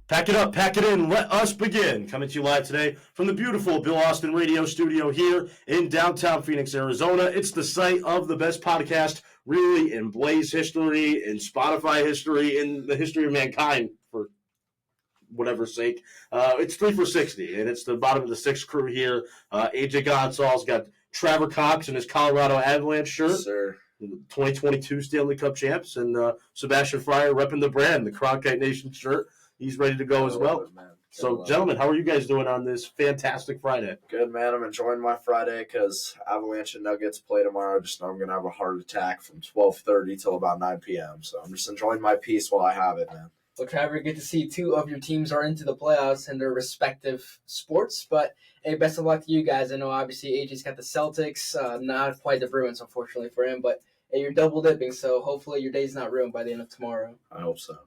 Pack it up, pack it in, let us begin. Coming to you live today from the beautiful Bill Austin Radio Studio here in downtown Phoenix, Arizona. It's the site of the best podcast, really, in Blaze history, in Spotify history, in the history of mankind, for whatever's sake. It's 3 for 60, and it's the bottom of the sixth crew here. AJ Gonsal's got Trevor Cox in his Colorado Avalanche shirt. Yes, sir. 2022 Stanley Cup champs, and Sebastian Fryer repping the brand, the Cronkite Nation shirt. He's ready to go as well. So, gentlemen, how are you guys doing on this fantastic Friday? Good, man. I'm enjoying my Friday because Avalanche and Nuggets play tomorrow. Just know I'm going to have a heart attack from 12:30 till about 9 p.m. So I'm just enjoying my peace while I have it, man. Well, Trevor, good to see two of your teams are into the playoffs in their respective sports. But, hey, best of luck to you guys. I know, obviously, AJ's got the Celtics. Not quite the Bruins, unfortunately, for him. But, hey, you're double dipping, so hopefully your day's not ruined by the end of tomorrow. I hope so, man.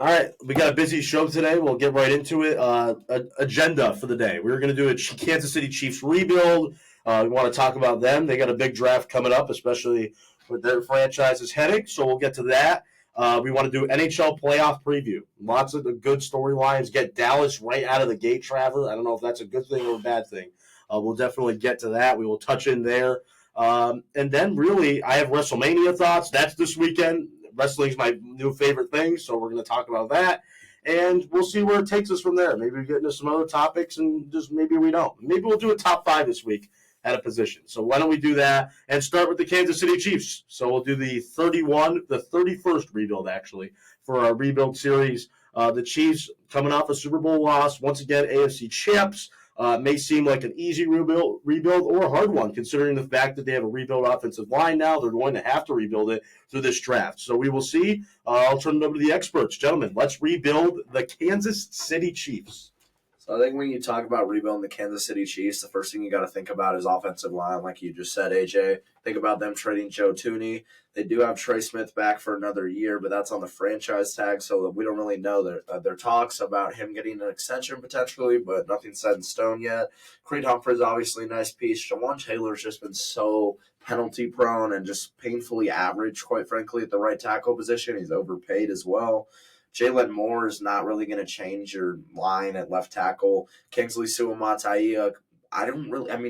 All right, we got a busy show today. We'll get right into it. Agenda for the day. We're going to do a Kansas City Chiefs rebuild. We want to talk about them. They got a big draft coming up, especially with their franchises heading, so we'll get to that. We want to do NHL playoff preview. Lots of the good storylines. Get Dallas right out of the gate, Trevor. I don't know if that's a good thing or a bad thing. We'll definitely get to that. We will touch in there. And then, really, I have WrestleMania thoughts. That's this weekend. Wrestling's my new favorite thing, so we're going to talk about that. And we'll see where it takes us from there. Maybe we get into some other topics, and just maybe we don't. Maybe we'll do a top 5 this week at a position. So why don't we do that and start with the Kansas City Chiefs. So we'll do the 31st rebuild, actually, for our rebuild series. The Chiefs coming off a Super Bowl loss. Once again, AFC champs. May seem like an easy rebuild or a hard one, considering the fact that they have a rebuild offensive line now. They're going to have to rebuild it through this draft. So we will see. I'll turn it over to the experts. Gentlemen, let's rebuild the Kansas City Chiefs. So I think when you talk about rebuilding the Kansas City Chiefs, the first thing you got to think about is offensive line, like you just said, AJ. Think about them trading Joe Thuney. They do have Trey Smith back for another year, but that's on the franchise tag, so we don't really know. There talks about him getting an extension potentially, but nothing's set in stone yet. Creed Humphrey's obviously a nice piece. Jawan Taylor's just been so penalty-prone and just painfully average, quite frankly, at the right tackle position. He's overpaid as well. Jalen Moore is not really going to change your line at left tackle. Kingsley Suamataia,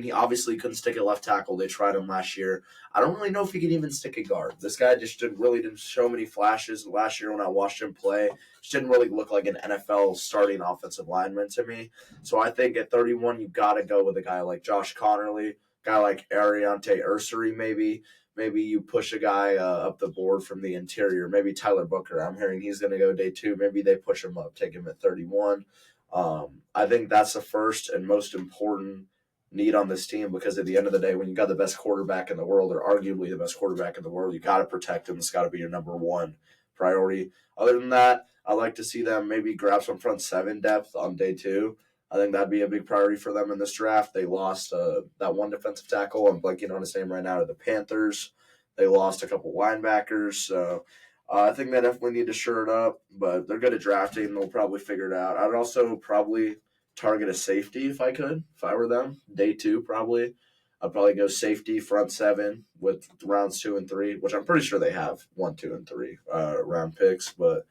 he obviously couldn't stick at left tackle. They tried him last year. I don't really know if he could even stick at guard. This guy just didn't show many flashes last year when I watched him play. Just didn't really look like an NFL starting offensive lineman to me. So I think at 31, you've got to go with a guy like Josh Connerly, a guy like Ariante Ursary maybe. Maybe you push a guy up the board from the interior. Maybe Tyler Booker. I'm hearing he's going to go day 2. Maybe they push him up, take him at 31. I think that's the first and most important need on this team, because at the end of the day, when you got the best quarterback in the world, or arguably the best quarterback in the world, you got to protect him. It's got to be your number one priority. Other than that, I'd like to see them maybe grab some front 7 depth on day 2. I think that'd be a big priority for them in this draft. They lost that one defensive tackle. I'm blanking on his name right now, to the Panthers. They lost a couple linebackers. So I think they definitely need to shore it up, but they're good at drafting. They'll probably figure it out. I'd also probably target a safety if I could, if I were them. Day 2 probably. I'd probably go safety, front 7 with rounds 2 and 3, which I'm pretty sure they have 1, 2, and 3 round picks. But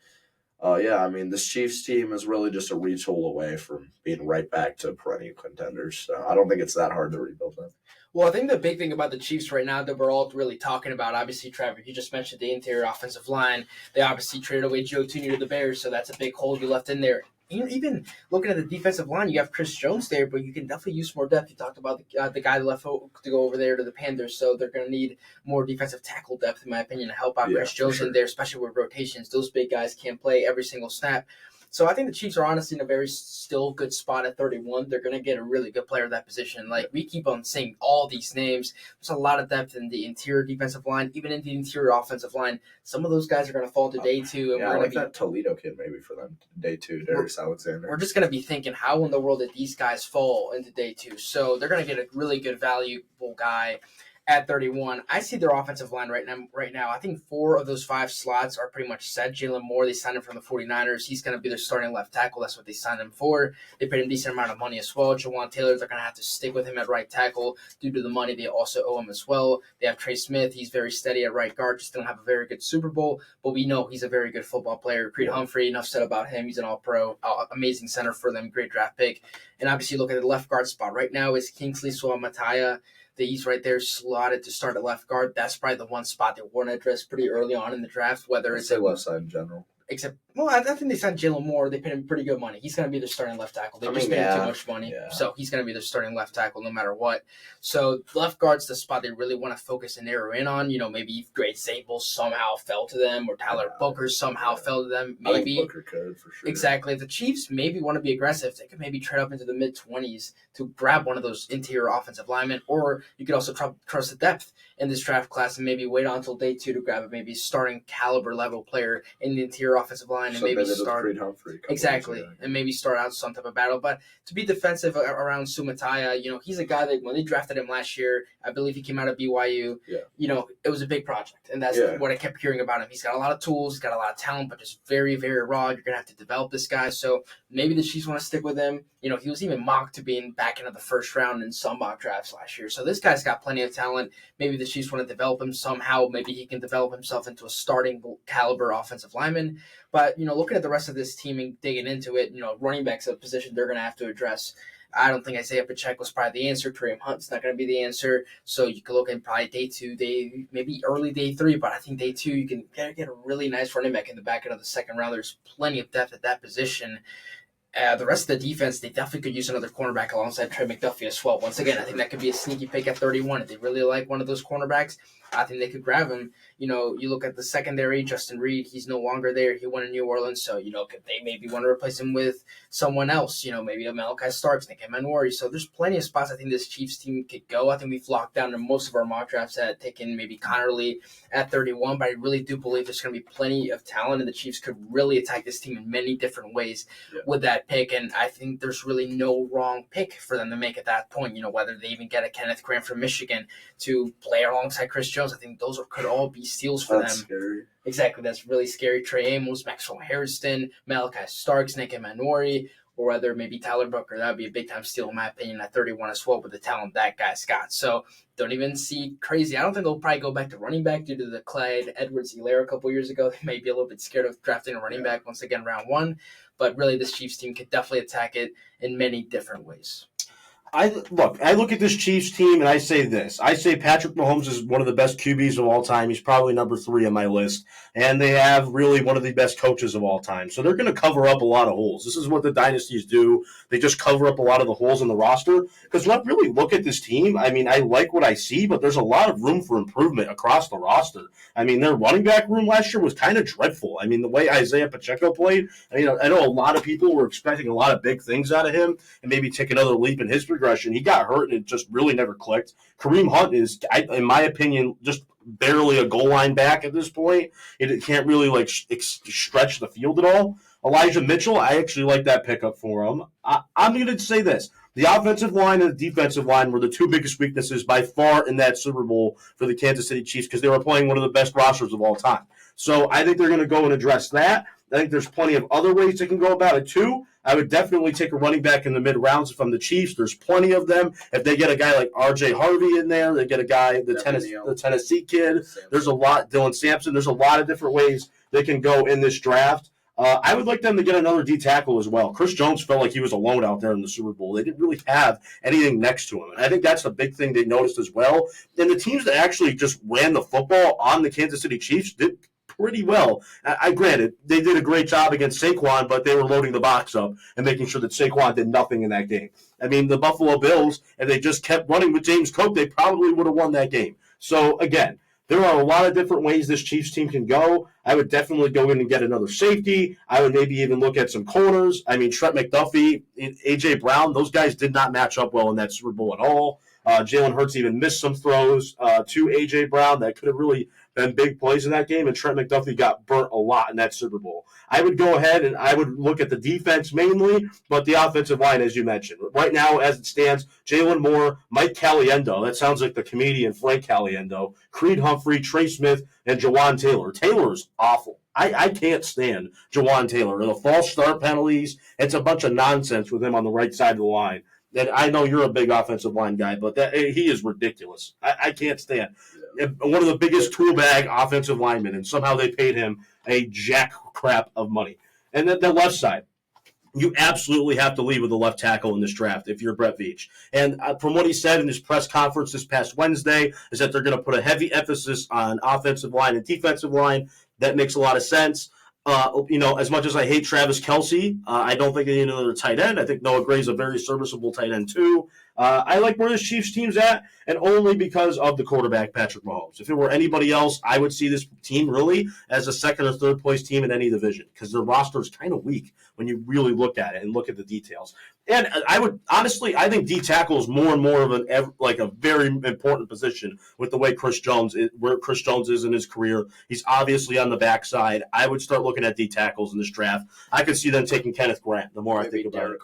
this Chiefs team is really just a retool away from being right back to perennial contenders. So I don't think it's that hard to rebuild them. Well, I think the big thing about the Chiefs right now that we're all really talking about, obviously, Trevor, you just mentioned the interior offensive line. They obviously traded away Joe Thuney to the Bears, so that's a big hole you left in there. Even looking at the defensive line, you have Chris Jones there, but you can definitely use more depth. You talked about the guy left to go over there to the Panthers, so they're going to need more defensive tackle depth, in my opinion, to help out Chris Jones in there, especially with rotations. Those big guys can't play every single snap. So I think the Chiefs are honestly in a very still good spot at 31. They're going to get a really good player at that position. Like, we keep on saying all these names. There's a lot of depth in the interior defensive line, even in the interior offensive line. Some of those guys are going to fall to day 2. And I like that Toledo kid maybe for them, day 2, Darius Alexander. We're just going to be thinking, how in the world did these guys fall into day 2? So they're going to get a really good, valuable guy at 31. I see their offensive line right now. I think 4 of those 5 slots are pretty much set. Jalen Moore, they signed him from the 49ers. He's going to be their starting left tackle. That's what they signed him for. They paid him a decent amount of money as well. Jawan Taylor, they're going to have to stick with him at right tackle due to the money they also owe him as well. They have Trey Smith. He's very steady at right guard. Just don't have a very good Super Bowl, but we know he's a very good football player. Creed Humphrey, enough said about him. He's an all-pro, amazing center for them, great draft pick. And obviously look at the left guard spot. Right now is Kingsley Suamataia. He's right there slotted to start at left guard. That's probably the one spot they want to address pretty early on in the draft, whether it's a left side in general. Except, well, I think they signed Jalen Moore. They paid him pretty good money. He's going to be their starting left tackle. They just paid him too much money, so he's going to be their starting left tackle no matter what. So left guard's the spot they really want to focus and narrow in on. Maybe if Greg Zabel somehow fell to them, or Tyler Booker somehow fell to them. Maybe I think Booker could for sure. Exactly. If the Chiefs maybe want to be aggressive, they could maybe trade up into the mid-20s to grab one of those interior offensive linemen, or you could also trust the depth in this draft class and maybe wait until day 2 to grab a maybe starting caliber level player in the interior offensive line and maybe start exactly and maybe start out some type of battle. But to be defensive around Suamataia, he's a guy that when they drafted him last year, I believe he came out of BYU. It was a big project, and that's what I kept hearing about him. He's got a lot of tools, he's got a lot of talent, but just very, very raw. You're gonna have to develop this guy. So maybe the Chiefs want to stick with him. He was even mocked to being back into the first round in some mock drafts last year. So this guy's got plenty of talent. Maybe the Chiefs want to develop him somehow. Maybe he can develop himself into a starting caliber offensive lineman. But, looking at the rest of this team and digging into it, running back's a position they're going to have to address. I don't think Isaiah Pacheco's probably the answer. Kareem Hunt's not going to be the answer. So you could look at probably day 2, maybe early day 3, but I think day 2 you can get a really nice running back in the back end of the second round. There's plenty of depth at that position. The rest of the defense, they definitely could use another cornerback alongside Trey McDuffie as well. Once again, I think that could be a sneaky pick at 31. If they really like one of those cornerbacks, I think they could grab him. You look at the secondary, Justin Reed, he's no longer there. He went to New Orleans, so, could they maybe want to replace him with someone else? Maybe a Malachi Starks, Nick Emmanwori. So there's plenty of spots I think this Chiefs team could go. I think we've locked down in most of our mock drafts at taking maybe Connerly at 31, but I really do believe there's going to be plenty of talent, and the Chiefs could really attack this team in many different ways with that pick, and I think there's really no wrong pick for them to make at that point. Whether they even get a Kenneth Grant from Michigan to play alongside Chris Jones, I think those could all be steals for them. Scary. Exactly, that's really scary. Trey Amos, Maxwell Harrison, Malachi Starks, Nick Emmanwori, or whether maybe Tyler Booker. That would be a big-time steal, in my opinion, at 31 as well, with the talent that guy's got. So don't even see crazy. I don't think they'll probably go back to running back due to the Clyde Edwards-Helaire a couple years ago. They may be a little bit scared of drafting a running back once again round 1. But really, this Chiefs team could definitely attack it in many different ways. I look at this Chiefs team and I say this. I say Patrick Mahomes is one of the best QBs of all time. He's probably number 3 on my list. And they have really one of the best coaches of all time. So they're going to cover up a lot of holes. This is what the dynasties do. They just cover up a lot of the holes in the roster. Because when I really look at this team, I like what I see, but there's a lot of room for improvement across the roster. Their running back room last year was kind of dreadful. The way Isaiah Pacheco played, I know a lot of people were expecting a lot of big things out of him and maybe take another leap in his progression. He got hurt and it just really never clicked. Kareem Hunt is, in my opinion, just barely a goal line back at this point. It can't really stretch the field at all. Elijah Mitchell, I actually like that pickup for him. I'm going to say this. The offensive line and the defensive line were the 2 biggest weaknesses by far in that Super Bowl for the Kansas City Chiefs because they were playing one of the best rosters of all time. So I think they're going to go and address that. I think there's plenty of other ways they can go about it too. I would definitely take a running back in the mid-rounds from the Chiefs. There's plenty of them. If they get a guy like R.J. Harvey in there, they get a guy, the Tennessee kid. There's a lot, Dylan Sampson. There's a lot of different ways they can go in this draft. I would like them to get another D tackle as well. Chris Jones felt like he was alone out there in the Super Bowl. They didn't really have anything next to him. And I think that's the big thing they noticed as well. And the teams that actually just ran the football on the Kansas City Chiefs did pretty well. Granted, they did a great job against Saquon, but they were loading the box up and making sure that Saquon did nothing in that game. The Buffalo Bills, if they just kept running with James Cook, they probably would have won that game. So, again, there are a lot of different ways this Chiefs team can go. I would definitely go in and get another safety. I would maybe even look at some corners. Trent McDuffie, A.J. Brown, those guys did not match up well in that Super Bowl at all. Jalen Hurts even missed some throws to A.J. Brown that could have really been big plays in that game, and Trent McDuffie got burnt a lot in that Super Bowl. I would go ahead and I would look at the defense mainly, but the offensive line, as you mentioned. Right now, as it stands, Jalen Moore, Mike Caliendo, that sounds like the comedian Frank Caliendo, Creed Humphrey, Trey Smith, and Jawan Taylor. Taylor's awful. I can't stand Jawan Taylor. The false start penalties, it's a bunch of nonsense with him on the right side of the line. And I know you're a big offensive line guy, but he is ridiculous. I can't stand. One of the biggest tool bag offensive linemen, and somehow they paid him a jack crap of money. And then the left side, you absolutely have to lead with the left tackle in this draft if you're Brett Veach. And from what he said in his press conference this past Wednesday is that they're going to put a heavy emphasis on offensive line and defensive line. That makes a lot of sense. As much as I hate Travis Kelce, I don't think they need another tight end. I think Noah Gray's a very serviceable tight end too. I like where this Chiefs team's at, and only because of the quarterback, Patrick Mahomes. If it were anybody else, I would see this team really as a second or third place team in any division because their roster is kind of weak when you really look at it and look at the details. And I think D tackle is more and more of a very important position with the way where Chris Jones is in his career. He's obviously on the backside. I would start looking at D tackles in this draft. I could see them taking Kenneth Grant. The more I think about it.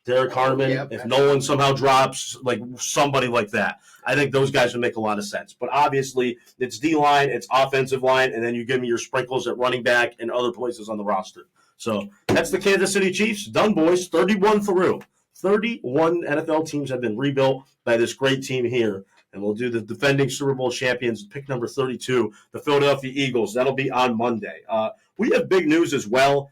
Derek Harmon, if Nolan somehow drops, like somebody like that. I think those guys would make a lot of sense. But obviously, it's D-line, it's offensive line, and then you give me your sprinkles at running back and other places on the roster. So that's the Kansas City Chiefs. Done, boys. 31 through. 31 NFL teams have been rebuilt by this great team here. And we'll do the defending Super Bowl champions, pick number 32, the Philadelphia Eagles. That'll be on Monday. We have big news as well.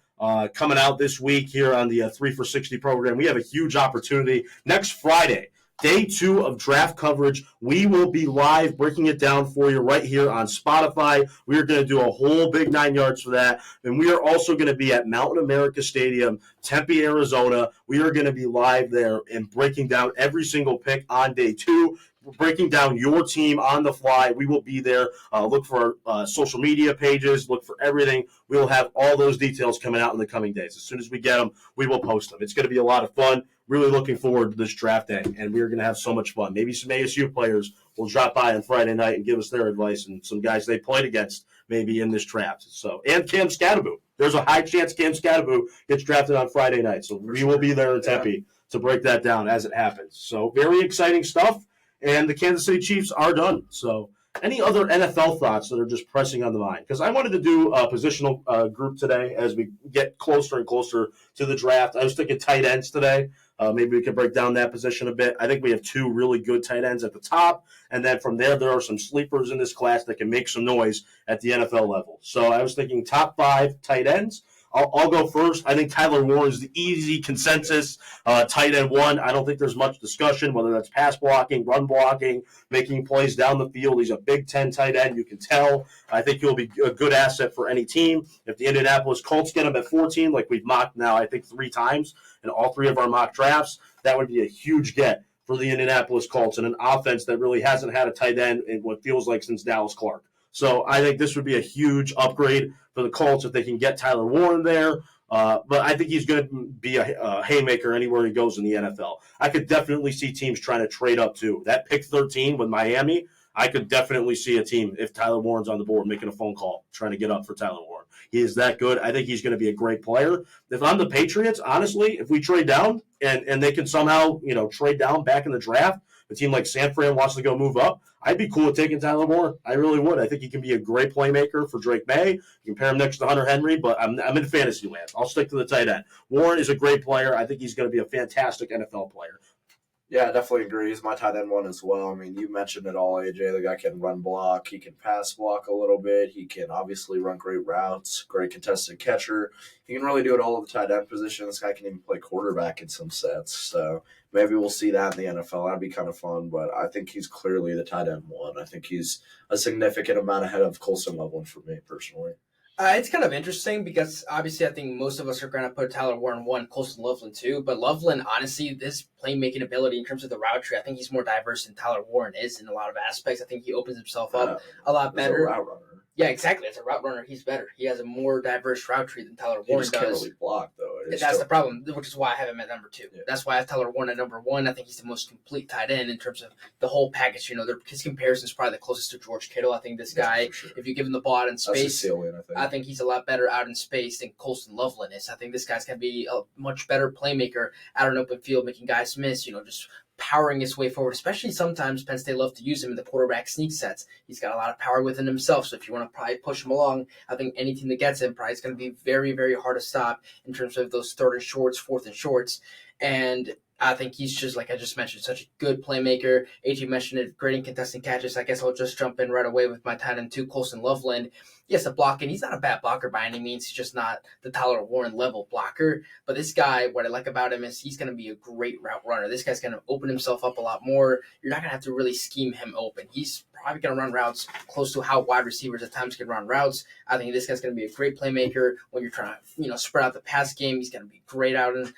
Coming out this week here on the 3 for 60 program. We have a huge opportunity. Next Friday, day 2 of draft coverage, we will be live breaking it down for you right here on Spotify. We are going to do a whole big 9 yards for that. And we are also going to be at Mountain America Stadium, Tempe, Arizona. We are going to be live there and breaking down every single pick on day 2. Breaking down your team on the fly. We will be there. Look for our social media pages. Look for everything. We will have all those details coming out in the coming days. As soon as we get them, we will post them. It's going to be a lot of fun. Really looking forward to this draft day, and we're going to have so much fun. Maybe some ASU players will drop by on Friday night and give us their advice, and some guys they played against maybe in this draft. And Cam Scatteraboo. There's a high chance Cam Scatteraboo gets drafted on Friday night, so we will be there in Tempe to break that down as it happens. So very exciting stuff. And the Kansas City Chiefs are done. So any other NFL thoughts that are just pressing on the mind? Because I wanted to do a positional group today as we get closer and closer to the draft. I was thinking tight ends today. Maybe we can break down that position a bit. I think we have 2 really good tight ends at the top. And then from there are some sleepers in this class that can make some noise at the NFL level. So I was thinking top 5 tight ends. I'll go first. I think Tyler Warren is the easy consensus tight end 1. I don't think there's much discussion, whether that's pass blocking, run blocking, making plays down the field. He's a Big Ten tight end. You can tell. I think he'll be a good asset for any team. If the Indianapolis Colts get him at 14, like we've mocked now, I think 3 times in all 3 of our mock drafts, that would be a huge get for the Indianapolis Colts and an offense that really hasn't had a tight end in what feels like since Dallas Clark. So I think this would be a huge upgrade for the Colts if they can get Tyler Warren there. But I think he's going to be a haymaker anywhere he goes in the NFL. I could definitely see teams trying to trade up too. That pick 13 with Miami, I could definitely see a team, if Tyler Warren's on the board, making a phone call, trying to get up for Tyler Warren. He is that good. I think he's going to be a great player. If I'm the Patriots, honestly, if we trade down and they can somehow, trade down back in the draft, a team like San Fran wants to go move up, I'd be cool with taking Tyler Warren. I really would. I think he can be a great playmaker for Drake May. You can pair him next to Hunter Henry, but I'm in fantasy land. I'll stick to the tight end. Warren is a great player. I think he's going to be a fantastic NFL player. Yeah, I definitely agree. He's my tight end 1 as well. I mean, you mentioned it all, AJ. The guy can run block. He can pass block a little bit. He can obviously run great routes, great contested catcher. He can really do it all at the tight end position. This guy can even play quarterback in some sets. So maybe we'll see that in the NFL. That'd be kind of fun. But I think he's clearly the tight end 1. I think he's a significant amount ahead of Colson Loveland for me personally. It's kind of interesting because obviously I think most of us are going to put Tyler Warren 1, Colson Loveland 2. But Loveland, honestly, his playmaking ability in terms of the route tree, I think he's more diverse than Tyler Warren is in a lot of aspects. I think he opens himself up a lot better. A route runner. Yeah, exactly. As a route runner, he's better. He has a more diverse route tree than Tyler Warren does. He just can't really block, though. That's the problem, which is why I have him at number 2. Yeah. That's why I have Tyler Warren at number 1. I think he's the most complete tight end in terms of the whole package. His comparison is probably the closest to George Kittle. I think this guy, sure. if you give him the ball out in space, ceiling, I think he's a lot better out in space than Colston Loveland is. I think this guy's going to be a much better playmaker out in open field, making guys miss, just powering his way forward, especially sometimes Penn State love to use him in the quarterback sneak sets. He's got a lot of power within himself, so if you want to probably push him along, I think any team that gets him probably is going to be very, very hard to stop in terms of those third and shorts, fourth and shorts, and I think he's just, like I just mentioned, such a good playmaker. AJ mentioned it, great in contesting catches. I guess I'll just jump in right away with my tight end 2, Colston Loveland. Yes, the blocking, he's not a bad blocker by any means. He's just not the Tyler Warren level blocker. But this guy, what I like about him is he's going to be a great route runner. This guy's going to open himself up a lot more. You're not going to have to really scheme him open. He's probably going to run routes close to how wide receivers at times can run routes. I think this guy's going to be a great playmaker when you're trying to, spread out the pass game. He's going to be great out in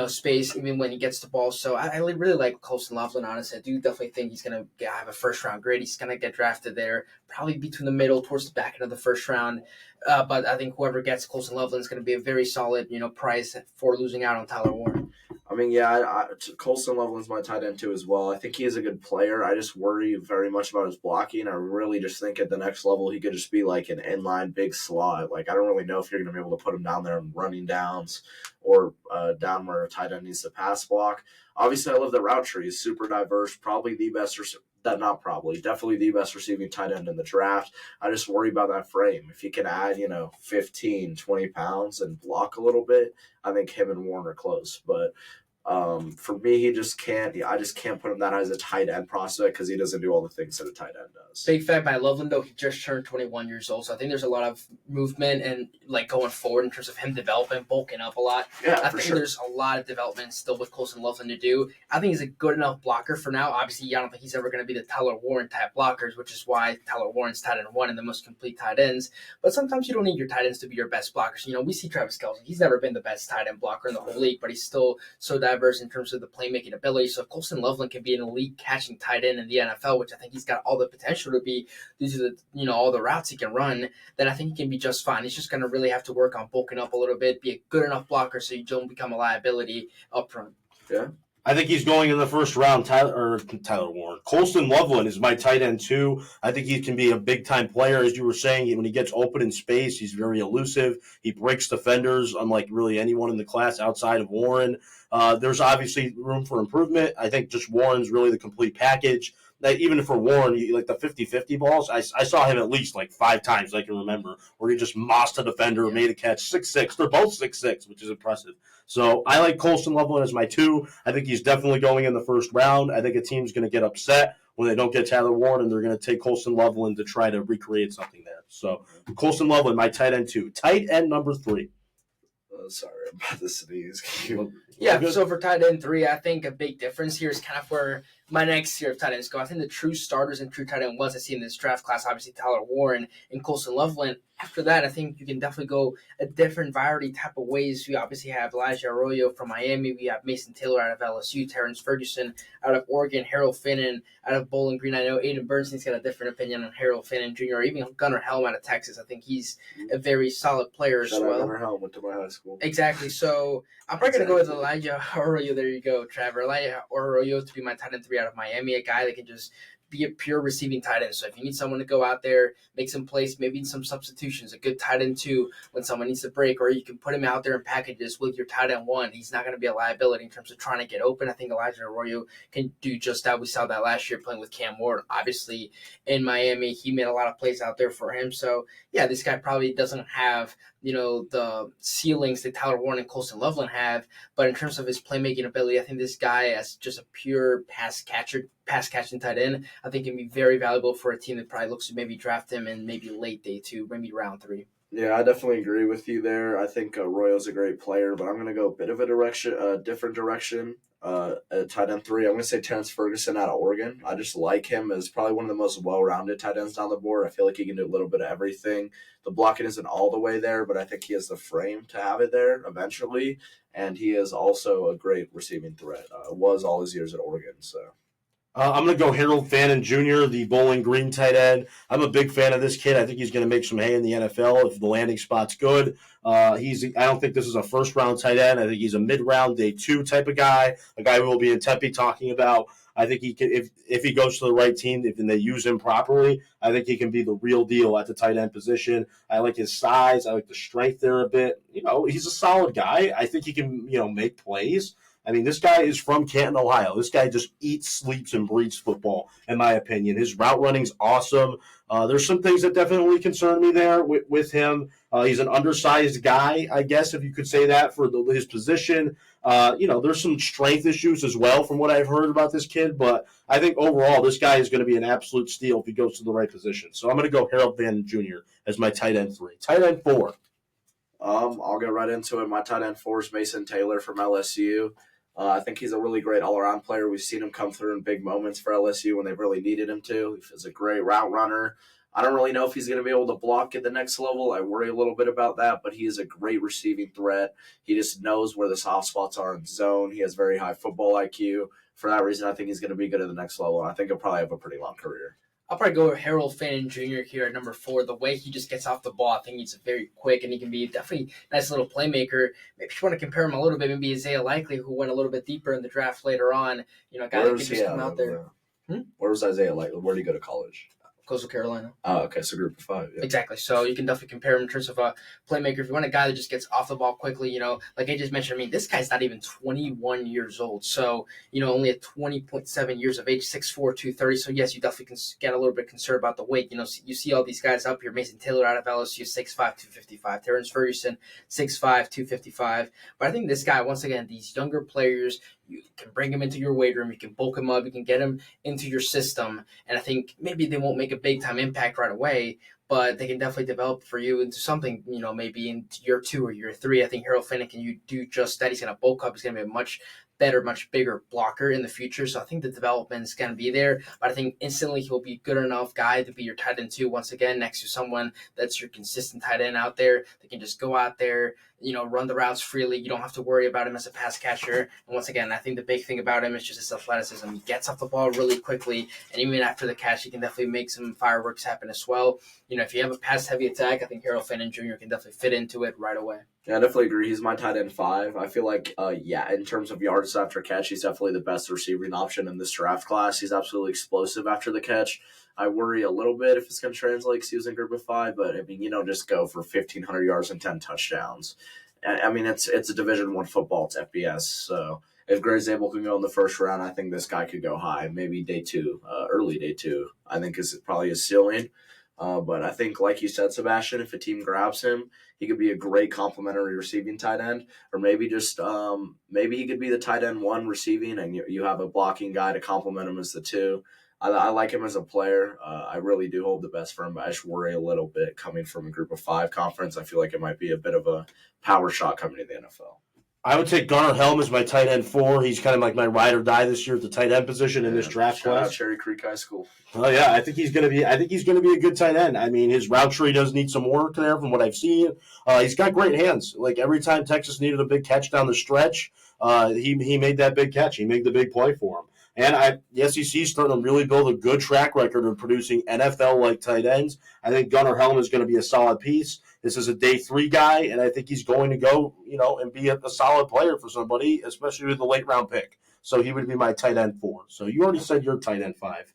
space, even when he gets the ball. So I really like Colston Loveland, honestly. I do definitely think he's going to have a first-round grade. He's going to get drafted there, probably between the middle, towards the back end of the first round. But I think whoever gets Colston Loveland is going to be a very solid, prize for losing out on Tyler Warren. I mean, yeah, Colston Loveland's my tight end too as well. I think he is a good player. I just worry very much about his blocking. I really just think at the next level he could just be like an inline big slot. Like, I don't really know if you're going to be able to put him down there in running downs or down where a tight end needs to pass block. Obviously, I love the route tree. He's super diverse, probably the best definitely the best receiving tight end in the draft. I just worry about that frame. If he can add, 15, 20 pounds and block a little bit, I think him and Warren are close. But for me, I just can't put him that high as a tight end prospect because he doesn't do all the things that a tight end does. Big fact by Loveland, though, he just turned 21 years old, so I think there's a lot of movement and going forward in terms of him developing, bulking up a lot. Yeah, I think there's a lot of development still with Colston Loveland to do. I think he's a good enough blocker for now. Obviously, I don't think he's ever going to be the Tyler Warren type blockers, which is why Tyler Warren's tight end 1 and the most complete tight ends. But sometimes you don't need your tight ends to be your best blockers. We see Travis Kelce. He's never been the best tight end blocker in the whole league, but he's still so diverse in terms of the playmaking ability. So if Colston Loveland can be an elite catching tight end in the NFL, which I think he's got all the potential to be due to the all the routes he can run, then I think he can be just fine. He's just going to really have to work on bulking up a little bit, be a good enough blocker so you don't become a liability up front. Yeah. I think he's going in the first round. Tyler Warren. Colston Loveland is my tight end too. I think he can be a big-time player. As you were saying, when he gets open in space, he's very elusive. He breaks defenders, unlike really anyone in the class outside of Warren. There's obviously room for improvement. I think just Warren's really the complete package. Even for Warren, like the 50-50 balls, I saw him at least like 5 times I can remember, where he just mossed a defender, made a catch, 6'6". They're both 6'6", which is impressive. So I like Colston Loveland as my 2. I think he's definitely going in the first round. I think a team's going to get upset when they don't get Tyler Warren, and they're going to take Colston Loveland to try to recreate something there. So Colston Loveland, my tight end 2. Tight end number 3. Sorry, I'm about to sneeze. Yeah, so for tight end 3, I think a big difference here is kind of where my next tier of tight ends go. I think the true starters and true tight end ones I see in this draft class, obviously Tyler Warren and Colston Loveland. After that, I think you can definitely go a different variety type of ways. We obviously have Elijah Arroyo from Miami. We have Mason Taylor out of LSU, Terrence Ferguson out of Oregon, Harold Finnan out of Bowling Green. I know Aiden Bernstein's got a different opinion on Harold Finnan Jr., or even Gunnar Helm out of Texas. I think he's a very solid player as well. Gunnar Helm went to my high school. Exactly. So I'm probably going to go with Elijah Arroyo. There you go, Trevor. Elijah Arroyo to be my tight end 3 out of Miami, a guy that can just be a pure receiving tight end. So if you need someone to go out there, make some plays, maybe some substitutions, a good tight end 2 when someone needs to break, or you can put him out there in packages with your tight end 1. He's not going to be a liability in terms of trying to get open. I think Elijah Arroyo can do just that. We saw that last year playing with Cam Ward. Obviously, in Miami, he made a lot of plays out there for him. So, yeah, this guy probably doesn't have the ceilings that Tyler Warren and Colston Loveland have. But in terms of his playmaking ability, I think this guy, as just a pure pass catching tight end, I think can be very valuable for a team that probably looks to maybe draft him in maybe late day 2, maybe round 3. Yeah, I definitely agree with you there. I think Arroyo's a great player, but I'm going to go a bit of a different direction. At tight end 3, I'm going to say Terrence Ferguson out of Oregon. I just like him as probably one of the most well-rounded tight ends down the board. I feel like he can do a little bit of everything. The blocking isn't all the way there, but I think he has the frame to have it there eventually, and he is also a great receiving threat. Was all his years at Oregon, so. I'm going to go Harold Fannin Jr., the Bowling Green tight end. I'm a big fan of this kid. I think he's going to make some hay in the NFL if the landing spot's good. I don't think this is a first-round tight end. I think he's a mid-round, day 2 type of guy, a guy we will be in Tempe talking about. I think he can, if he goes to the right team, if they use him properly, I think he can be the real deal at the tight end position. I like his size. I like the strength there a bit. He's a solid guy. I think he can, make plays. I mean, this guy is from Canton, Ohio. This guy just eats, sleeps, and breathes football, in my opinion. His route running's awesome. There's some things that definitely concern me there with him. He's an undersized guy, I guess, if you could say that, for his position. There's some strength issues as well from what I've heard about this kid, but I think overall this guy is going to be an absolute steal if he goes to the right position. So I'm going to go Harold Van Jr. as my tight end 3. Tight end 4. I'll get right into it. My tight end 4 is Mason Taylor from LSU. I think he's a really great all-around player. We've seen him come through in big moments for LSU when they've really needed him to. He's a great route runner. I don't really know if he's going to be able to block at the next level. I worry a little bit about that, but he is a great receiving threat. He just knows where the soft spots are in zone. He has very high football IQ. For that reason, I think he's going to be good at the next level, and I think he'll probably have a pretty long career. I'll probably go with Harold Fannin Jr. here at number 4. The way he just gets off the ball, I think he's very quick, and he can be definitely a nice little playmaker. Maybe if you want to compare him a little bit, maybe Isaiah Likely, who went a little bit deeper in the draft later on. A guy that could just come out there. Where was Isaiah Likely? Where did he go to college? Coastal Carolina. Oh, okay, so group of 5. Yeah. Exactly. So you can definitely compare him in terms of a playmaker. If you want a guy that just gets off the ball quickly, like I just mentioned, I mean, this guy's not even 21 years old. So, only at 20.7 years of age, 6'4", 230. So, yes, you definitely can get a little bit concerned about the weight. You see all these guys up here. Mason Taylor out of LSU, 6'5", 255. Terrence Ferguson, 6'5", 255. But I think this guy, once again, these younger players, you can bring him into your weight room. You can bulk him up. You can get him into your system. And I think maybe they won't make a big-time impact right away, but they can definitely develop for you into something, maybe in year 2 or year 3. I think Harold Fannin can do just that. He's going to bulk up. He's going to be a much better, much bigger blocker in the future. So I think the development is going to be there, but I think instantly he'll be a good enough guy to be your tight end 2 once again, next to someone that's your consistent tight end out there. They can just go out there, run the routes freely. You don't have to worry about him as a pass catcher. And once again, I think the big thing about him is just his athleticism. He gets off the ball really quickly, and even after the catch, he can definitely make some fireworks happen as well. If you have a pass-heavy attack, I think Harold Fannin Jr. can definitely fit into it right away. Yeah, I definitely agree. He's my tight end 5. I feel like, in terms of yards after catch, he's definitely the best receiving option in this draft class. He's absolutely explosive after the catch. I worry a little bit if it's going to translate because he was in group of 5, but, I mean, you don't just go for 1,500 yards and 10 touchdowns. I mean, it's a Division I football. It's FBS, so if Gray Zabel can go in the first round, I think this guy could go high, maybe day 2, early day 2, I think is probably his ceiling. But I think, like you said, Sebastian, if a team grabs him, he could be a great complementary receiving tight end, or maybe just maybe he could be the tight end 1 receiving, and you have a blocking guy to complement him as the 2. I like him as a player. I really do hold the best for him, but I just worry a little bit coming from a group of 5 conference. I feel like it might be a bit of a power shot coming to the NFL. I would take Garner Helm as my tight end 4. He's kind of like my ride or die this year at the tight end position in this draft class. Shout out Cherry Creek High School. Oh yeah, I think he's going to be a good tight end. I mean, his route tree does need some work there from what I've seen. He's got great hands. Like every time Texas needed a big catch down the stretch, he made that big catch. He made the big play for him. And the SEC is starting to really build a good track record of producing NFL-like tight ends. I think Gunnar Helm is going to be a solid piece. This is a day 3 guy, and I think he's going to go, and be a solid player for somebody, especially with the late round pick. So he would be my tight end 4. So you already said your tight end 5.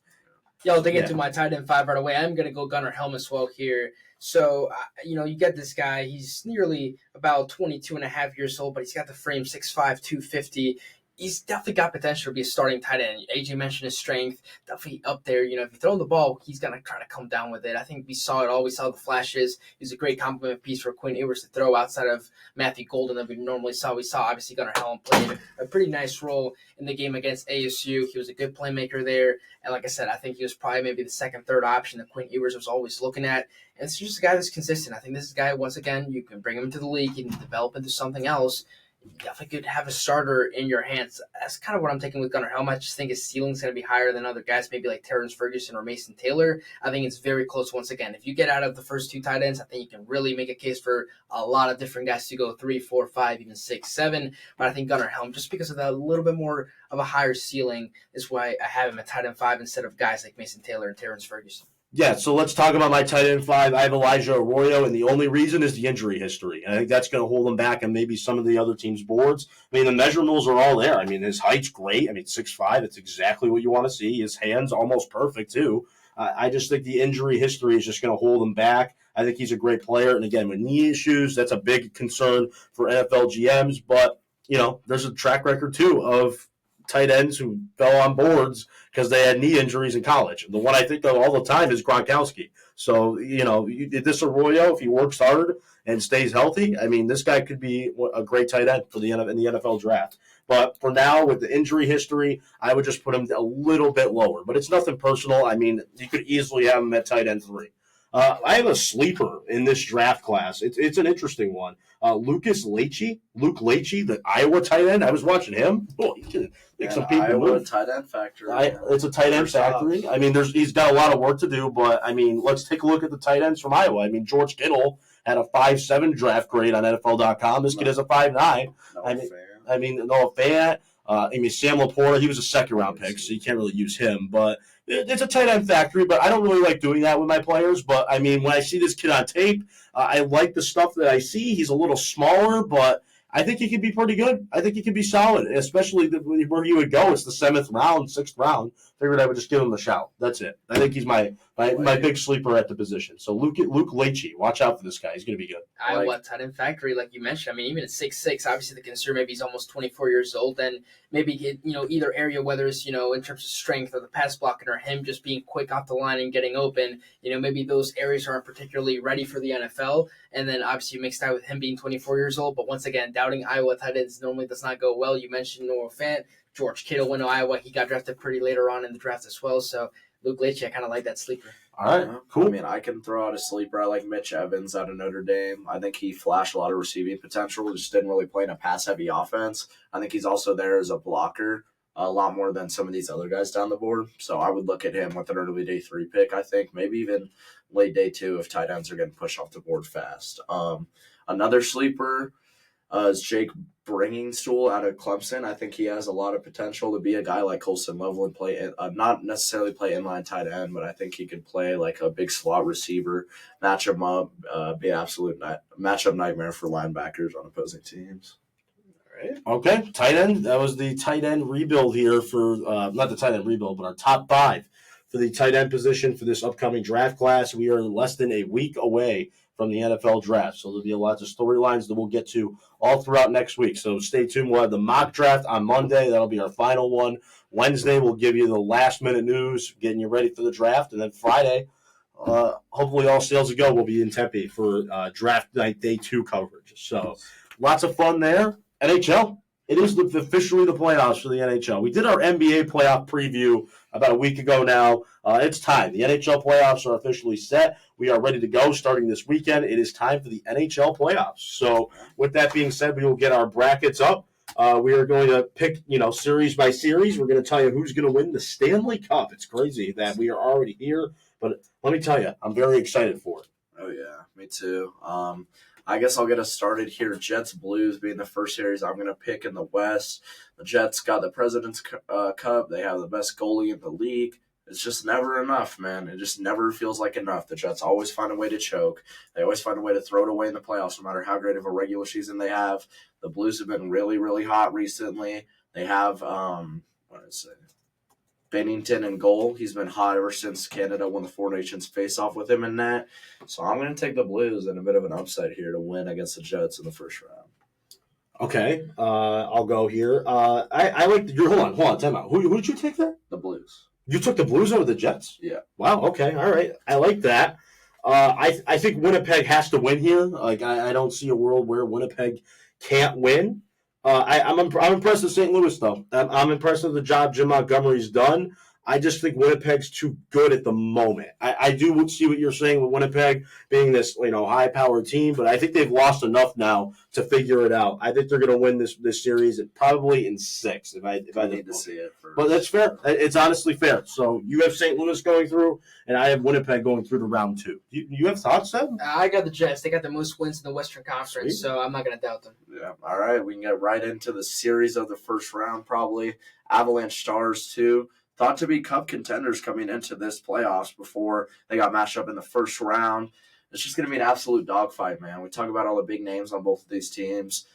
Yeah, I'll dig into my tight end 5 right away. I'm going to go Gunnar Helm as well here. So, you get this guy. He's nearly about 22 and a half years old, but he's got the frame 6'5", 250. He's definitely got potential to be a starting tight end. AJ mentioned his strength, definitely up there. If you throw the ball, he's going to try to come down with it. I think we saw it all. We saw the flashes. He's a great compliment piece for Quinn Ewers to throw outside of Matthew Golden that we normally saw. We saw, obviously, Gunnar Helm played a pretty nice role in the game against ASU. He was a good playmaker there. And like I said, I think he was probably maybe the second, third option that Quinn Ewers was always looking at. And it's just a guy that's consistent. I think this is a guy, once again, you can bring him into the league, you can develop into something else. you definitely could have a starter in your hands. That's kind of what I'm taking with Gunnar Helm. I just think his ceiling's going to be higher than other guys, maybe like Terrence Ferguson or Mason Taylor. I think it's very close once again. If you get out of the first 2 tight ends, I think you can really make a case for a lot of different guys to go 3, 4, 5, even 6, 7. But I think Gunnar Helm, just because of that little bit more of a higher ceiling, is why I have him at tight end 5 instead of guys like Mason Taylor and Terrence Ferguson. Yeah, so let's talk about my tight end 5. I have Elijah Arroyo, and the only reason is the injury history. And I think that's going to hold him back on maybe some of the other teams' boards. I mean, the measurables are all there. I mean, his height's great. I mean, 6'5", it's exactly what you want to see. His hand's almost perfect, too. I just think the injury history is just going to hold him back. I think he's a great player. And, again, with knee issues, that's a big concern for NFL GMs. But, there's a track record, too, of tight ends who fell on boards because they had knee injuries in college. The one I think of all the time is Gronkowski. So, this Arroyo, if he works hard and stays healthy, I mean, this guy could be a great tight end in the NFL draft. But for now, with the injury history, I would just put him a little bit lower. But it's nothing personal. I mean, you could easily have him at tight end 3. I have a sleeper in this draft class. It's an interesting one. Luke Leitchie, the Iowa tight end. I was watching him. Oh, he can make some people Iowa move. tight end factory. It's a tight end factory. I mean, he's got a lot of work to do, but I mean, let's take a look at the tight ends from Iowa. I mean, George Kittle had a 5.7 draft grade on NFL.com. This kid has a 5.9. I mean, Noah Fant. Sam Laporta, he was a second-round pick, so you can't really use him. But it's a tight end factory, but I don't really like doing that with my players. But, I mean, when I see this kid on tape, I like the stuff that I see. He's a little smaller, but I think he could be pretty good. I think he could be solid, especially where you would go. It's the 7th round, 6th round. Figured I would just give him a shout. That's it. I think he's my big sleeper at the position. So Luke Leitchie, watch out for this guy. He's going to be good. Iowa tight end factory, like you mentioned. I mean, even at 6'6", obviously the concern maybe he's almost 24 years old, and maybe either area, whether it's in terms of strength or the pass blocking or him just being quick off the line and getting open. Maybe those areas aren't particularly ready for the NFL, and then obviously mixed out with him being 24 years old. But once again, doubting Iowa tight ends normally does not go well. You mentioned Noah Fant. George Kittle went to Iowa. He got drafted pretty later on in the draft as well. So Luke Leitchie, I kind of like that sleeper. All right, cool. I mean, I can throw out a sleeper. I like Mitch Evans out of Notre Dame. I think he flashed a lot of receiving potential. Just didn't really play in a pass-heavy offense. I think he's also there as a blocker a lot more than some of these other guys down the board. So I would look at him with an early day 3 pick, I think. Maybe even late day 2 if tight ends are getting pushed off the board fast. Another sleeper is Jake Bringingstool out of Clemson. I think he has a lot of potential to be a guy like Colson Loveland, not necessarily play inline tight end, but I think he could play like a big slot receiver, match him up, be an absolute matchup nightmare for linebackers on opposing teams. All right. Okay, tight end. That was the tight end rebuild here for not the tight end rebuild, but our top 5 for the tight end position for this upcoming draft class. We are less than a week away from the NFL draft. So there'll be lots of storylines that we'll get to all throughout next week. So stay tuned. We'll have the mock draft on Monday. That'll be our final one. Wednesday, we'll give you the last-minute news, getting you ready for the draft. And then Friday, hopefully all sales go, we'll be in Tempe for draft night day 2 coverage. So lots of fun there. NHL. It is officially the playoffs for the NHL. We did our NBA playoff preview about a week ago now. It's time. The NHL playoffs are officially set. We are ready to go starting this weekend. It is time for the NHL playoffs. So with that being said, we will get our brackets up. We are going to pick, series by series. We're going to tell you who's going to win the Stanley Cup. It's crazy that we are already here, but let me tell you, I'm very excited for it. Oh, yeah, me too. I guess I'll get us started here. Jets Blues being the first series I'm going to pick in the West. The Jets got the President's Cup. They have the best goalie in the league. It's just never enough, man. It just never feels like enough. The Jets always find a way to choke. They always find a way to throw it away in the playoffs, no matter how great of a regular season they have. The Blues have been really, really hot recently. They have, Bennington in goal. He's been hot ever since Canada won the Four Nations face-off with him in net. So I'm going to take the Blues in a bit of an upset here to win against the Jets in the first round. Okay, I'll go here. I like your hold on, time out. Who did you take there? The Blues. You took the Blues over the Jets? Yeah. Wow. Okay. All right. I like that. I think Winnipeg has to win here. Like I don't see a world where Winnipeg can't win. I'm impressed with St. Louis though. I'm impressed with the job Jim Montgomery's done. I just think Winnipeg's too good at the moment. I do see what you're saying with Winnipeg being this high-powered team, but I think they've lost enough now to figure it out. I think they're going to win this series probably in 6. If I need to see it first. But that's fair. It's honestly fair. So you have St. Louis going through, and I have Winnipeg going through to round 2. You have thoughts, Seb? I got the Jets. They got the most wins in the Western Conference, so I'm not going to doubt them. Yeah. All right. We can get right into the series of the first round, probably. Avalanche Stars, too. Thought to be cup contenders coming into this playoffs before they got matched up in the first round. It's just going to be an absolute dogfight, man. We talk about all the big names on both of these teams.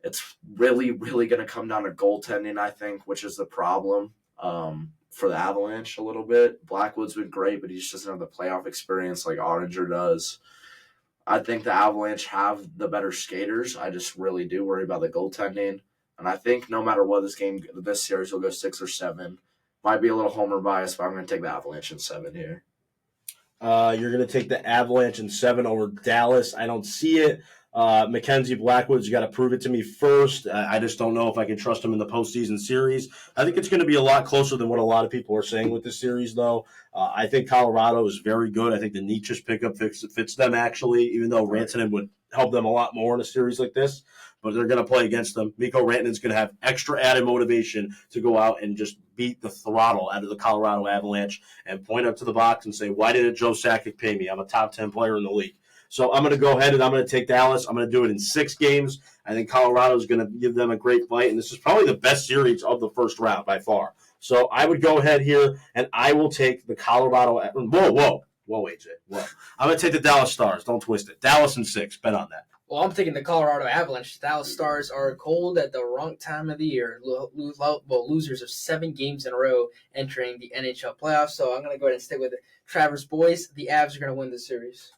It's really, really going to come down to goaltending, I think, which is the problem for the Avalanche a little bit. Blackwood's been great, but he just doesn't have the playoff experience like Ottinger does. I think the Avalanche have the better skaters. I just really do worry about the goaltending. And I think no matter what this series will go 6 or 7. Might be a little homer bias, but I'm going to take the Avalanche in 7 here. You're going to take the Avalanche in 7 over Dallas. I don't see it. Mackenzie Blackwood's got to prove it to me first. I just don't know if I can trust him in the postseason series. I think it's going to be a lot closer than what a lot of people are saying with this series, though. I think Colorado is very good. I think the Nietzsche's pickup fits them, actually, even though Rantanen would help them a lot more in a series like this. But they're going to play against them. Mikko Rantanen's going to have extra added motivation to go out and just beat the throttle out of the Colorado Avalanche and point up to the box and say, why didn't Joe Sakic pay me? I'm a top 10 player in the league. So I'm going to go ahead and I'm going to take Dallas. I'm going to do it in 6 games. I think Colorado is going to give them a great fight, and this is probably the best series of the first round by far. So I would go ahead here, and I will take the Colorado – whoa, AJ. Whoa. I'm going to take the Dallas Stars. Don't twist it. Dallas in 6. Bet on that. Well, I'm taking the Colorado Avalanche. The Dallas Stars are cold at the wrong time of the year. Losers of 7 games in a row entering the NHL playoffs. So I'm going to go ahead and stick with it. Travers boys, the Avs are going to win this series.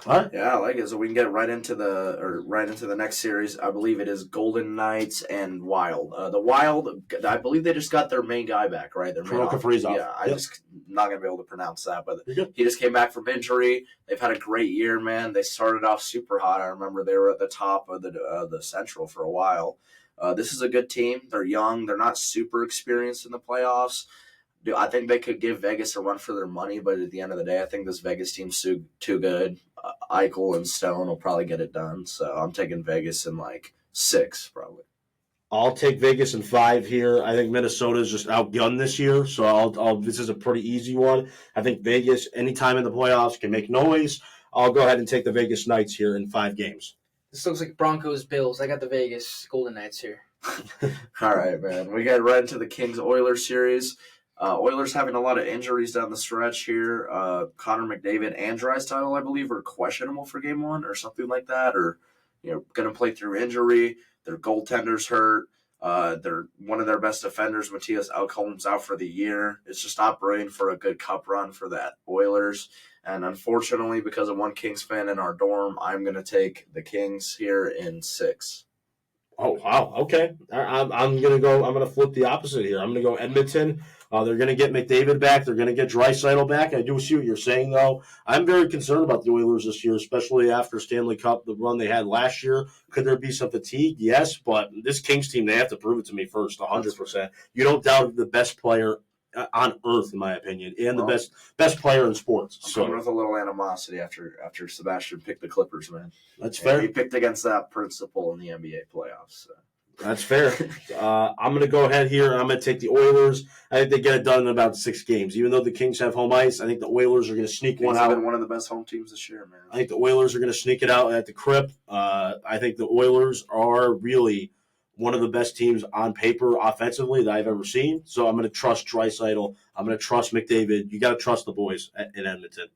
All right. Yeah, I like it. So we can get right into the next series. I believe it is Golden Knights and Wild. The Wild, I believe they just got their main guy back, right? Their main Kaprizov. Yeah, I'm just not gonna be able to pronounce that, but he just came back from injury. They've had a great year, man. They started off super hot. I remember they were at the top of the Central for a while. This is a good team. They're young. They're not super experienced in the playoffs. I think they could give Vegas a run for their money, but at the end of the day, I think this Vegas team's too good. Eichel and Stone will probably get it done, so I'm taking Vegas in 6 probably. I'll take Vegas in 5 here. I think Minnesota's just outgunned this year, so this is a pretty easy one. I think Vegas, anytime in the playoffs, can make noise. I'll go ahead and take the Vegas Knights here in 5 games. This looks like Broncos-Bills. I got the Vegas Golden Knights here. All right, man. We get right into the Kings-Oilers series. Oilers having a lot of injuries down the stretch here. Connor McDavid and Draisaitl, I believe, are questionable for Game 1 or something like that, or going to play through injury. Their goaltender's hurt. They're one of their best defenders, Matthias Ekholm's out for the year. It's just not brewing for a good cup run for the Oilers. And unfortunately, because of one Kings fan in our dorm, I'm going to take the Kings here in 6. Oh, wow. Okay. I'm going to flip the opposite here. I'm going to go Edmonton. They're going to get McDavid back. They're going to get Draisaitl back. I do see what you're saying, though. I'm very concerned about the Oilers this year, especially after Stanley Cup, the run they had last year. Could there be some fatigue? Yes, but this Kings team, they have to prove it to me first, 100%. You don't doubt the best player on earth, in my opinion, and the best player in sports. So with a little animosity after Sebastian picked the Clippers, man. That's fair. He picked against that principle in the NBA playoffs. So. That's fair. I'm going to go ahead here, and I'm going to take the Oilers. I think they get it done in about 6 games. Even though the Kings have home ice, I think the Oilers are going to sneak one out. Been one of the best home teams this year, man. I think the Oilers are going to sneak it out at the Crip. I think the Oilers are really one of the best teams on paper offensively that I've ever seen. So I'm going to trust Draisaitl. I'm going to trust McDavid. You got to trust the boys in Edmonton.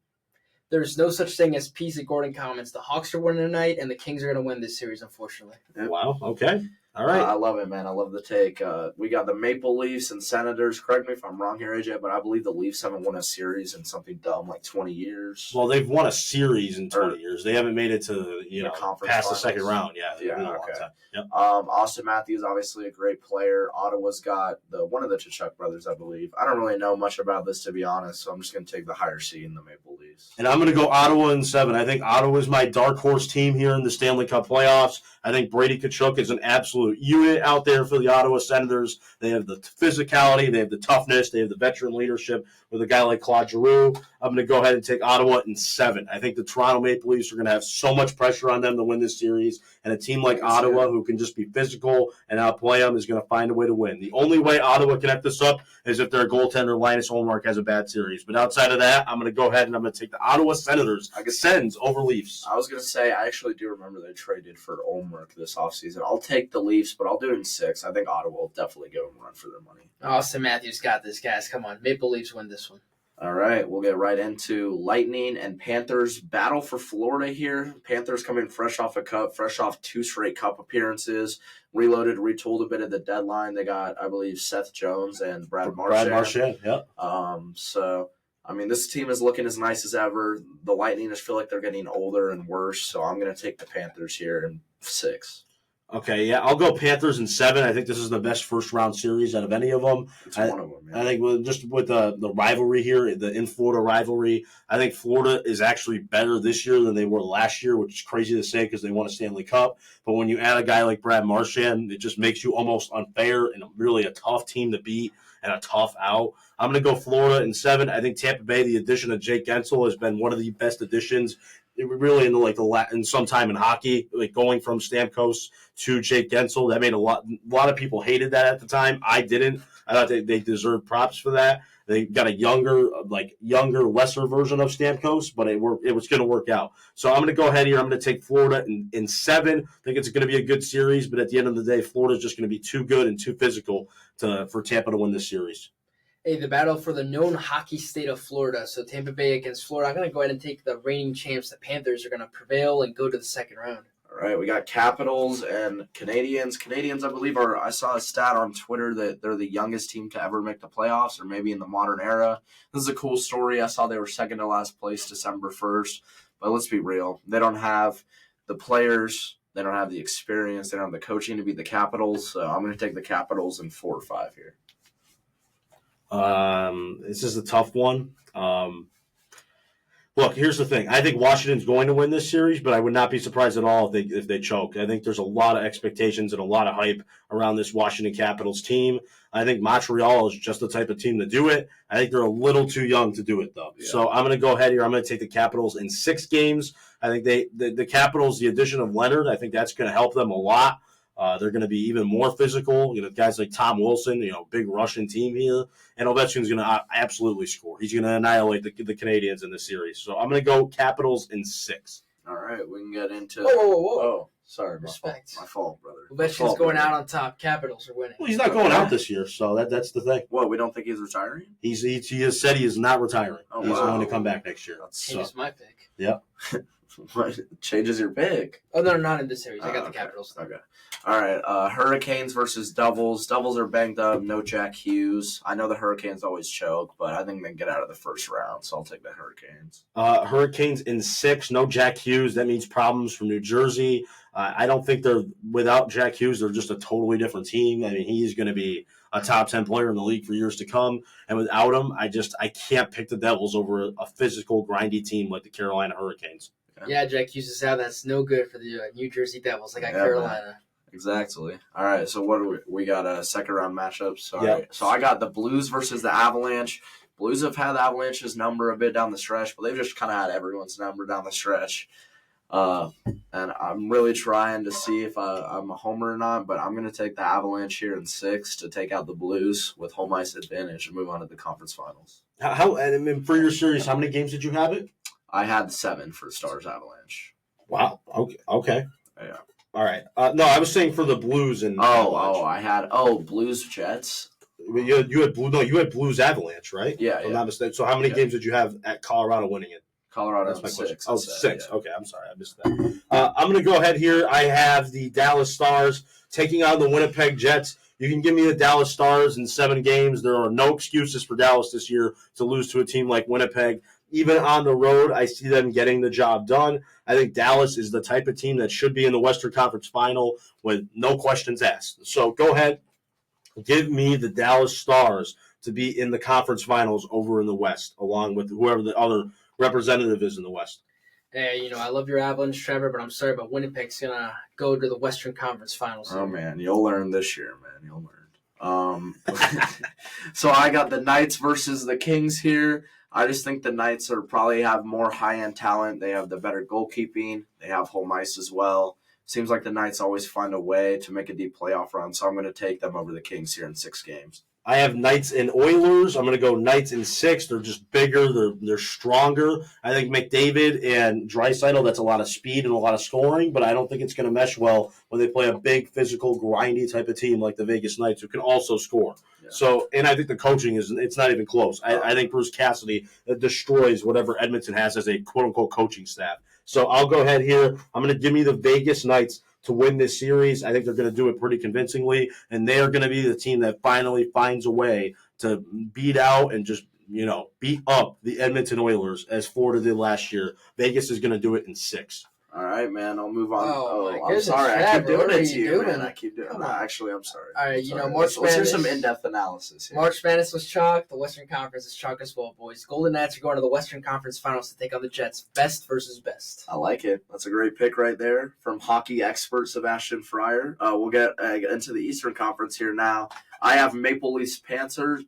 There's no such thing as peace. Gordon comments. The Hawks are winning tonight, and the Kings are going to win this series, unfortunately. Yeah. Wow. Okay. All right. I love it, man. I love the take. We got the Maple Leafs and Senators. Correct me if I'm wrong here, AJ, but I believe the Leafs haven't won a series in something dumb like 20 years. Well, they've won a series in 20 years. They haven't made it to conference past finals. the second round. Yeah. Okay. Yep. Austin Matthews, obviously a great player. Ottawa's got one of the Tkachuk brothers, I believe. I don't really know much about this, to be honest, so I'm just going to take the higher seed in the Maple Leafs. And I'm going to go Ottawa in 7. I think Ottawa is my dark horse team here in the Stanley Cup playoffs. I think Brady Tkachuk is an absolute absolute unit out there for the Ottawa Senators. They have the physicality, they have the toughness, they have the veteran leadership with a guy like Claude Giroux. I'm going to go ahead and take Ottawa in 7. I think the Toronto Maple Leafs are going to have so much pressure on them to win this series, and a team like Ottawa, who can just be physical and outplay them, is going to find a way to win. The only way Ottawa can have this up is if their goaltender Linus Ullmark has a bad series. But outside of that, I'm going to go ahead and I'm going to take the Ottawa Senators. Sens over Leafs. I was going to say, I actually do remember they traded for Ullmark this offseason. I'll take the Leafs, but I'll do it in 6. I think Ottawa will definitely give them a run for their money. Austin Matthews got this, guys. Come on. Maple Leafs win this one. All right, we'll get right into Lightning and Panthers battle for Florida here. Panthers coming fresh off a cup, fresh off 2 straight cup appearances, reloaded, retooled a bit at the deadline. They got, I believe, Seth Jones and Brad Marchand. Yeah. So, I mean, this team is looking as nice as ever. The Lightning just feel like they're getting older and worse, so I'm going to take the Panthers here in 6. Okay, yeah, I'll go Panthers in 7. I think this is the best first-round series out of any of them. It's one of them, yeah. I think with the rivalry here, the in-Florida rivalry, I think Florida is actually better this year than they were last year, which is crazy to say because they won a Stanley Cup. But when you add a guy like Brad Marchand, it just makes you almost unfair and really a tough team to beat and a tough out. I'm going to go Florida in 7. I think Tampa Bay, the addition of Jake Gensel, has been one of the best additions really in some time in hockey, like going from Stamkos to Jake Gensel. That made a lot of people hated that at the time. I didn't. I thought they deserved props for that. They got a younger, lesser version of Stamkos, but it was going to work out. So I'm going to go ahead here. I'm going to take Florida in 7. I think it's going to be a good series, but at the end of the day, Florida's just going to be too good and too physical for Tampa to win this series. Hey, the battle for the known hockey state of Florida. So Tampa Bay against Florida. I'm going to go ahead and take the reigning champs. The Panthers are going to prevail and go to the second round. All right, we got Capitals and Canadians. Canadians, I believe, I saw a stat on Twitter that they're the youngest team to ever make the playoffs, or maybe in the modern era. This is a cool story. I saw they were second to last place December 1st. But let's be real. They don't have the players. They don't have the experience. They don't have the coaching to beat the Capitals. So I'm going to take the Capitals in 4 or 5 here. This is a tough one. Look, here's the thing. I think Washington's going to win this series, but I would not be surprised at all if they choke. I think there's a lot of expectations and a lot of hype around this Washington Capitals team. I think Montreal is just the type of team to do it. I think they're a little too young to do it, though. Yeah. So I'm going to go ahead here. I'm going to take the Capitals in 6 games. I think the Capitals, the addition of Leonard, I think that's going to help them a lot. They're going to be even more physical. Guys like Tom Wilson, big Russian team here. And Ovechkin's going to absolutely score. He's going to annihilate the Canadians in this series. So I'm going to go Capitals in 6. All right, we can get into – Whoa. Oh, sorry. Respect. My fault, brother. Ovechkin's going out on top. Capitals are winning. Well, he's not going out this year, so that's the thing. What, we don't think he's retiring? He has said he is not retiring. Oh, he's wow. going to come back next year. Changes my pick. Yep. What? Changes your pick? Oh, no, not in this series. I got the okay. Capitals. Okay. All right. Hurricanes versus Devils. Devils are banged up. No Jack Hughes. I know the Hurricanes always choke, but I think they can get out of the first round, so I'll take the Hurricanes. Hurricanes in 6. No Jack Hughes. That means problems from New Jersey. I don't think they're without Jack Hughes. They're just a totally different team. I mean, he's going to be a top 10 player in the league for years to come. And without him, I can't pick the Devils over a physical, grindy team like the Carolina Hurricanes. Yeah, Jack Hughes is out. That's no good for the New Jersey Devils. I got Carolina. Man. Exactly. All right, so what do we got a second-round matchup. So, yep. Right. So I got the Blues versus the Avalanche. Blues have had the Avalanche's number a bit down the stretch, but they've just kind of had everyone's number down the stretch. And I'm really trying to see if I'm a homer or not, but I'm going to take the Avalanche here in 6 to take out the Blues with home ice advantage and move on to the conference finals. And for your series, how many games did you have it? I had 7 for Stars Avalanche. Wow. Okay. Yeah. All right. No, I was saying for the Blues and I had Blues Jets. You had Blues Avalanche, right? Yeah. If I'm not mistaken. So how many games did you have at Colorado winning it? Colorado. That's my 6. question. Oh, 6. Yeah. Okay, I'm sorry, I missed that. I'm going to go ahead here. I have the Dallas Stars taking on the Winnipeg Jets. You can give me the Dallas Stars in 7 games. There are no excuses for Dallas this year to lose to a team like Winnipeg. Even on the road, I see them getting the job done. I think Dallas is the type of team that should be in the Western Conference Final with no questions asked. So go ahead, give me the Dallas Stars to be in the conference finals over in the West, along with whoever the other representative is in the West. Hey, I love your Avalanche, Trevor, but I'm sorry, but Winnipeg's gonna go to the Western Conference Finals. Oh man, you'll learn this year, man. You'll learn. So I got the Knights versus the Kings here. I just think the Knights are probably have more high-end talent. They have the better goalkeeping. They have home ice as well. Seems like the Knights always find a way to make a deep playoff run, so I'm going to take them over the Kings here in 6 games. I have Knights and Oilers. I'm going to go Knights in 6. They're just bigger. They're stronger. I think McDavid and Draisaitl, that's a lot of speed and a lot of scoring, but I don't think it's going to mesh well when they play a big, physical, grindy type of team like the Vegas Knights who can also score. Yeah. So, and I think the coaching it's not even close. I think Bruce Cassidy destroys whatever Edmonton has as a quote-unquote coaching staff. So I'll go ahead here. I'm going to give me the Vegas Knights to win this series. I think they're going to do it pretty convincingly, and they are going to be the team that finally finds a way to beat out and just, beat up the Edmonton Oilers as Florida did last year. Vegas is going to do it in 6. All right, man. I'll move on. I'm sorry. Trevor, I keep doing it to you, doing? man. I keep doing it. No, actually, I'm sorry. All right, sorry. March Let's hear Madness. some in-depth analysis here. March Madness was chalk. The Western Conference is chalk as well, boys. Golden Knights are going to the Western Conference Finals to take on the Jets. Best versus best. I like it. That's a great pick right there from hockey expert Sebastian Fryer. We'll get into the Eastern Conference here now. I have Maple Leafs Panthers.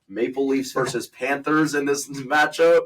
Maple Leafs versus Panthers in this matchup.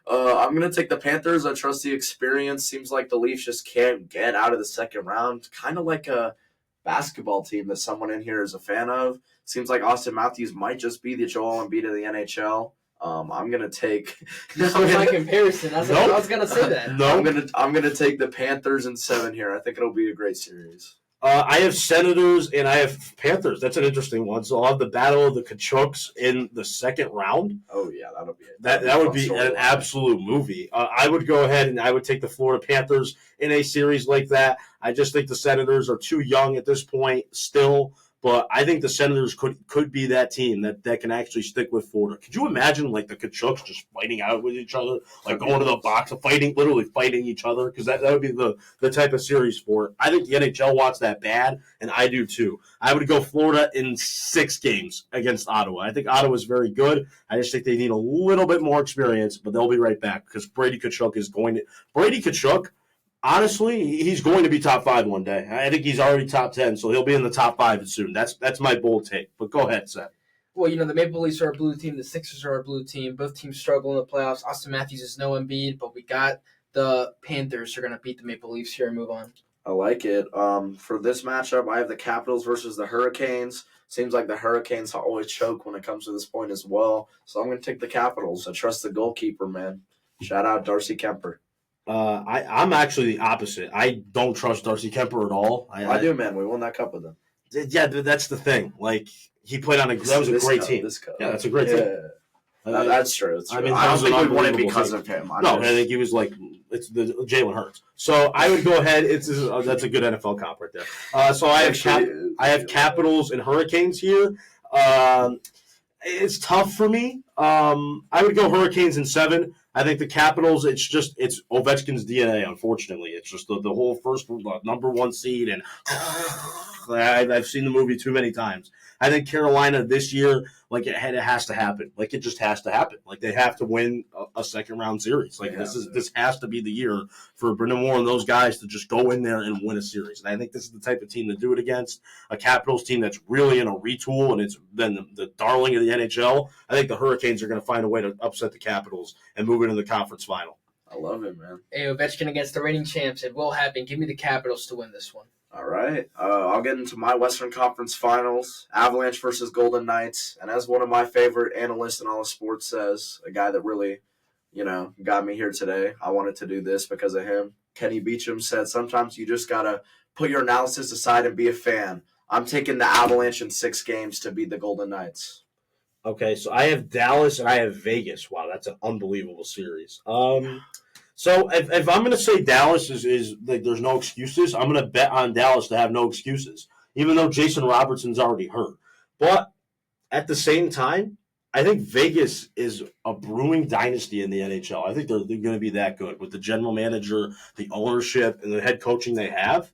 I'm going to take the Panthers. I trust the experience. Seems like the Leafs just can't get out of the second round. Kind of like a basketball team that someone in here is a fan of. Seems like Austin Matthews might just be the Joel Embiid of the NHL. I'm gonna take. That's my comparison. I was gonna say that. No, I'm gonna take the Panthers in 7 here. I think it'll be a great series. I have Senators and I have Panthers. That's an interesting one. So I'll have the Battle of the Kachucks in the second round. Oh yeah, that'll be it. That would be an absolute movie. I would go ahead and I would take the Florida Panthers in a series like that. I just think the Senators are too young at this point still. But I think the Senators could be that team that can actually stick with Florida. Could you imagine, like, the Kachucks just fighting out with each other, like going to the box and literally fighting each other? Because that would be the type of series for it. I think the NHL wants that bad, and I do too. I would go Florida in 6 games against Ottawa. I think Ottawa's very good. I just think they need a little bit more experience, but they'll be right back because Brady Tkachuk, honestly, he's going to be top 5 one day. I think he's already top 10, so he'll be in the top 5 soon. That's my bold take. But go ahead, Seth. Well, the Maple Leafs are a blue team. The Sixers are a blue team. Both teams struggle in the playoffs. Austin Matthews is no Embiid, but we got the Panthers are going to beat the Maple Leafs here and move on. I like it. For this matchup, I have the Capitals versus the Hurricanes. Seems like the Hurricanes always choke when it comes to this point as well. So I'm going to take the Capitals. I trust the goalkeeper, man. Shout out Darcy Kemper. I'm actually the opposite. I don't trust Darcy Kemper at all. I do, man. We won that cup with him. Yeah, that's the thing. Like, he played on that was a great team. Yeah, that's a great team. That's true. That's true. I mean, I don't think we won it because of him. I think he was like it's the Jalen Hurts. So I would go ahead. That's a good NFL comp right there. So I have Capitals and Hurricanes here. It's tough for me. I would go Hurricanes in 7. I think the Capitals, it's Ovechkin's DNA, unfortunately. It's just the whole first number 1 seed, and I've seen the movie too many times. I think Carolina this year, like it has to happen. Like it just has to happen. Like they have to win a second round series. Like this has to be the year for Brendan Moore and those guys to just go in there and win a series. And I think this is the type of team to do it against a Capitals team that's really in a retool and it's been the darling of the NHL. I think the Hurricanes are going to find a way to upset the Capitals and move into the conference final. I love it, man. Hey, Ovechkin against the reigning champs. It will happen. Give me the Capitals to win this one. All right. I'll get into my Western Conference Finals, Avalanche versus Golden Knights. And as one of my favorite analysts in all of sports says, a guy that really, got me here today, I wanted to do this because of him. Kenny Beecham said, sometimes you just got to put your analysis aside and be a fan. I'm taking the Avalanche in 6 games to beat the Golden Knights. Okay, so I have Dallas and I have Vegas. Wow, that's an unbelievable series. So if I'm going to say Dallas is like there's no excuses, I'm going to bet on Dallas to have no excuses, even though Jason Robertson's already hurt. But at the same time, I think Vegas is a brewing dynasty in the NHL. I think they're going to be that good with the general manager, the ownership, and the head coaching they have.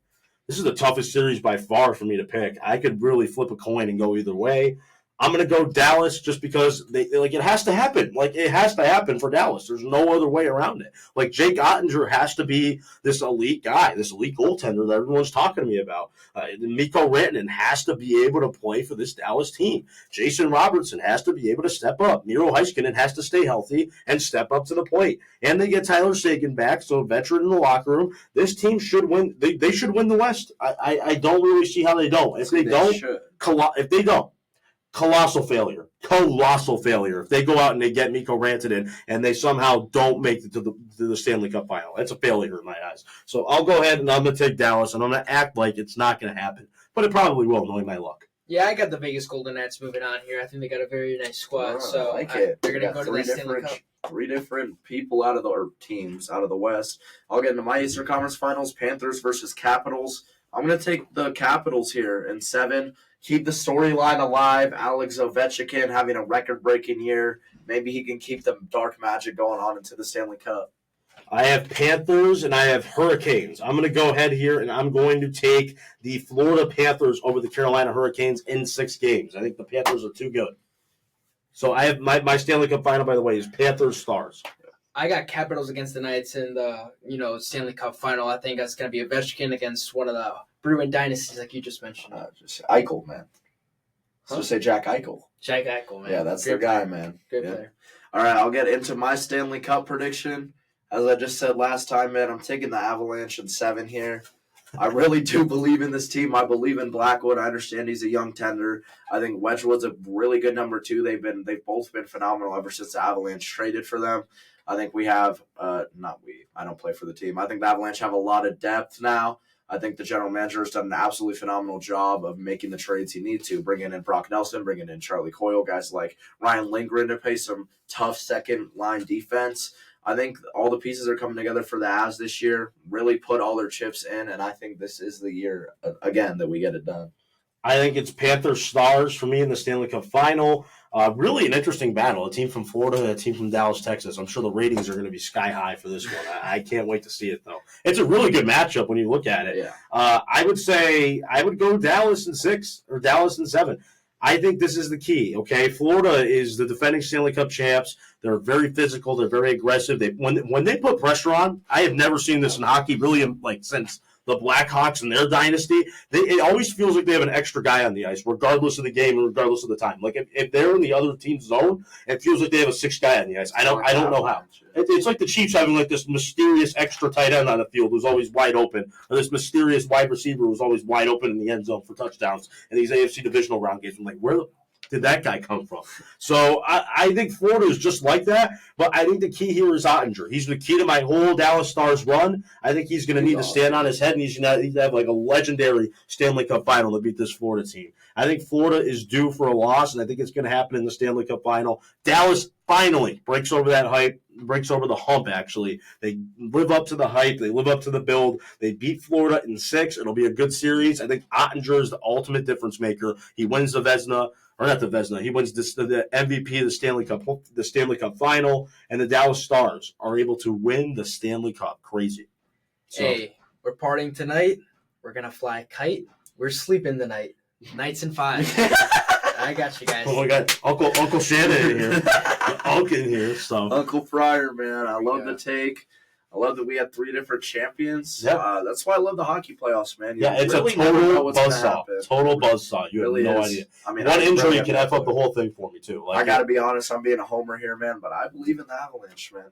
This is the toughest series by far for me to pick. I could really flip a coin and go either way. I'm going to go Dallas just because it has to happen. Like, it has to happen for Dallas. There's no other way around it. Like, Jake Ottinger has to be this elite guy, this elite goaltender that everyone's talking to me about. Mikko Rantanen has to be able to play for this Dallas team. Jason Robertson has to be able to step up. Miro Heiskanen has to stay healthy and step up to the plate. And they get Tyler Seguin back, so a veteran in the locker room. This team should win. They should win the West. I don't really see how they don't. If they don't, colossal failure. If they go out and they get Mikko Rantanen and they somehow don't make it to the Stanley Cup final, that's a failure in my eyes. So I'll go ahead and I'm going to take Dallas, and I'm going to act like it's not going to happen. But it probably will, knowing my luck. Yeah, I got the Vegas Golden Knights moving on here. I think they got a very nice squad. So I like it. They're going to go to the Stanley Cup. 3 different people teams out of the West. I'll get into my Eastern Conference Finals, Panthers versus Capitals. I'm going to take the Capitals here in 7. Keep the storyline alive. Alex Ovechkin having a record-breaking year. Maybe he can keep the dark magic going on into the Stanley Cup. I have Panthers and I have Hurricanes. I'm going to go ahead here and I'm going to take the Florida Panthers over the Carolina Hurricanes in 6 games. I think the Panthers are too good. So I have my Stanley Cup final, by the way, is Panthers Stars. I got Capitals against the Knights in the Stanley Cup final. I think that's going to be Ovechkin against one of the Bruin dynasties, like you just mentioned. Just Eichel, man. Let's just say Jack Eichel. Jack Eichel, man. Yeah, that's Great their guy, player. man. Great yeah. player. All right, I'll get into my Stanley Cup prediction. As I just said last time, man, I'm taking the Avalanche in 7 here. I really do believe in this team. I believe in Blackwood. I understand he's a young tender. I think Wedgwood's a really good number 2. They've both been phenomenal ever since the Avalanche traded for them. I think we have I don't play for the team. I think the Avalanche have a lot of depth now. I think the general manager has done an absolutely phenomenal job of making the trades he needs to, bringing in Brock Nelson, bringing in Charlie Coyle, guys like Ryan Lindgren to play some tough second-line defense. I think all the pieces are coming together for the Avs this year, really put all their chips in, and I think this is the year, again, that we get it done. I think it's Panthers Stars for me in the Stanley Cup final. Really an interesting battle. A team from Florida and a team from Dallas, Texas. I'm sure the ratings are going to be sky high for this one. I can't wait to see it, though. It's a really good matchup when you look at it. Yeah. I would go Dallas in 6 or Dallas in 7. I think this is the key, okay? Florida is the defending Stanley Cup champs. They're very physical. They're very aggressive. When they put pressure on, I have never seen this in hockey really since the Blackhawks and their dynasty. It always feels like they have an extra guy on the ice, regardless of the game and regardless of the time. Like if they're in the other team's zone, it feels like they have a 6th guy on the ice. I don't know how. It's like the Chiefs having like this mysterious extra tight end on the field who's always wide open, or this mysterious wide receiver who's always wide open in the end zone for touchdowns in these AFC divisional round games. I'm like, where did that guy come from? So I think Florida is just like that, but I think the key here is Ottinger. He's the key to my whole Dallas Stars run. I think he's going to need to stand on his head, and he's going to have like a legendary Stanley Cup final to beat this Florida team. I think Florida is due for a loss, and I think it's going to happen in the Stanley Cup final. Dallas finally breaks over that hype, breaks over the hump, actually. They live up to the hype. They live up to the build. They beat Florida in 6. It'll be a good series. I think Ottinger is the ultimate difference maker. He wins the Vezina. Or not the Vezina. He wins the MVP of the Stanley Cup final, and the Dallas Stars are able to win the Stanley Cup. Crazy. So, hey, we're partying tonight. We're going to fly a kite. We're sleeping tonight. Nights in 5. I got you guys. Oh, we got Uncle Shannon in here. Uncle in here. So Uncle Fryer, man. I love the take. I love that we had 3 different champions. Yeah. That's why I love the hockey playoffs, man. It's really a total buzzsaw. Total buzzsaw. You really have no is. idea. I mean, one injury can F up the whole thing for me, too. I got to be honest. I'm being a homer here, man, but I believe in the Avalanche, man.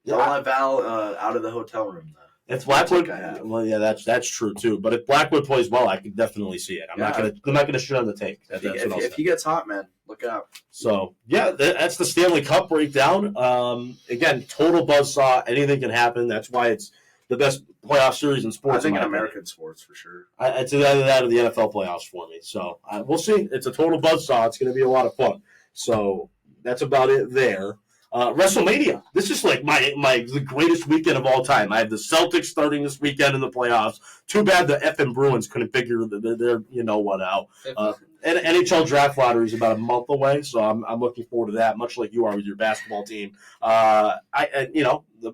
Don't let Val out of the hotel room, though. If Blackwood, well, yeah, that's true too. But if Blackwood plays well, I can definitely see it. I'm not gonna shit on the take. If he gets hot, man, look out. So yeah, that's the Stanley Cup breakdown. Again, total buzzsaw. Anything can happen. That's why it's the best playoff series in sports. I think in American sports for sure. It's either that or the NFL playoffs for me. So we'll see. It's a total buzzsaw. It's going to be a lot of fun. So that's about it there. Wrestlemania. This is like the greatest weekend of all time. I have the Celtics starting this weekend in the playoffs. Too bad the effing Bruins couldn't figure their you know what out. And NHL draft lottery is about a month away, so I'm looking forward to that, much like you are with your basketball team. The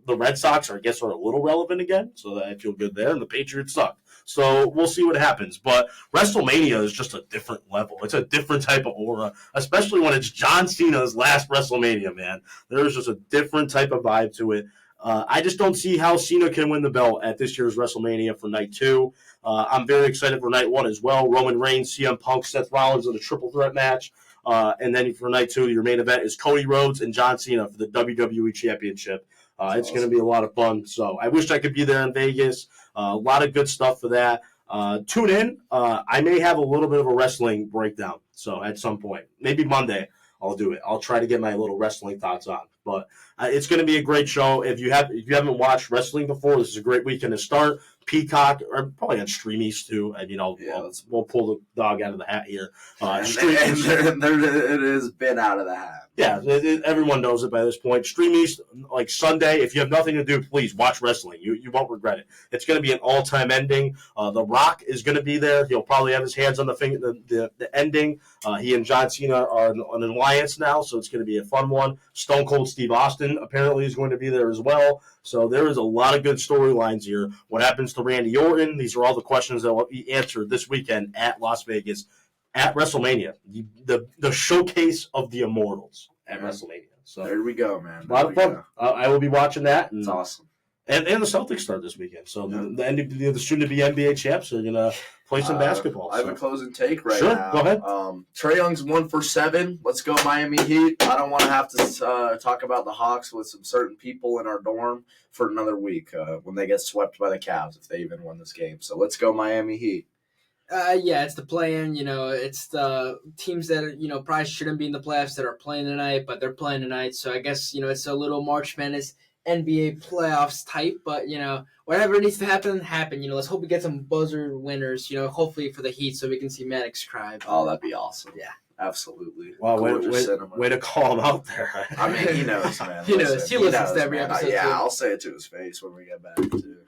Red Sox are a little relevant again, so I feel good there, and the Patriots suck. So we'll see what happens. But WrestleMania is just a different level. It's a different type of aura, especially when it's John Cena's last WrestleMania, man. There's just a different type of vibe to it. I just don't see how Cena can win the belt at this year's WrestleMania for night 2. I'm very excited for night 1 as well. Roman Reigns, CM Punk, Seth Rollins in a triple threat match. And then for night 2, your main event is Cody Rhodes and John Cena for the WWE Championship. It's going to be a lot of fun. So I wish I could be there in Vegas. A lot of good stuff for that. Tune in. I may have a little bit of a wrestling breakdown. So at some point, maybe Monday, I'll do it. I'll try to get my little wrestling thoughts on. But it's going to be a great show. If you haven't watched wrestling before, this is a great weekend to start. Peacock, or probably on Stream East too. I mean, we'll pull the dog out of the hat here. It has been out of the hat. Yeah, everyone knows it by this point. Stream East, like Sunday, if you have nothing to do, please watch wrestling. You won't regret it. It's going to be an all-time ending. The Rock is going to be there. He'll probably have his hands on the ending. He and John Cena are on an alliance now, so it's going to be a fun one. Stone Cold Steve Austin apparently is going to be there as well. So there is a lot of good storylines here. What happens to Randy Orton? These are all the questions that will be answered this weekend at Las Vegas at WrestleMania, the showcase of the Immortals at WrestleMania. So there we go, man. A lot of fun. I will be watching that. It's awesome. And the Celtics start this weekend. So the soon-to-be NBA champs are going to play some basketball. I have a closing take now. Sure, go ahead. Trae Young's 1 for 7. Let's go Miami Heat. I don't want to have to talk about the Hawks with some certain people in our dorm for another week when they get swept by the Cavs, if they even win this game. So let's go Miami Heat. It's the play-in. It's the teams that probably shouldn't be in the playoffs that are playing tonight, but they're playing tonight. So I guess it's a little March Madness NBA playoffs type. But whatever needs to happen. Let's hope we get some buzzer winners. Hopefully for the Heat, so we can see Maddox cry. Oh, that'd be awesome. Yeah. Absolutely. Wow, way to call him out there. I mean, he knows, man. He knows. He listens to every episode. Yeah, too. I'll say it to his face when we get back, too.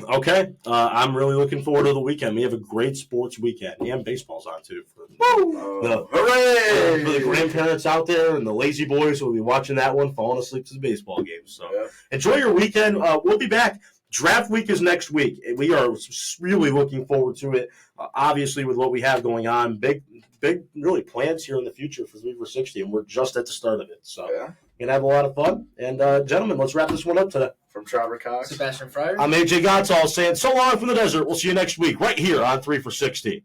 Okay. I'm really looking forward to the weekend. We have a great sports weekend. And baseball's on, too. Hooray! For the grandparents out there and the lazy boys who will be watching that one, falling asleep to the baseball game. So enjoy your weekend. We'll be back. Draft week is next week. We are really looking forward to it. Obviously, with what we have going on, big really plans here in the future for 3 for 60, and we're just at the start of it. So we're going to have a lot of fun. And, gentlemen, let's wrap this one up today. From Trevor Cox. Sebastian Fryer. I'm AJ Gonzalez saying so long from the desert. We'll see you next week right here on 3 for 60.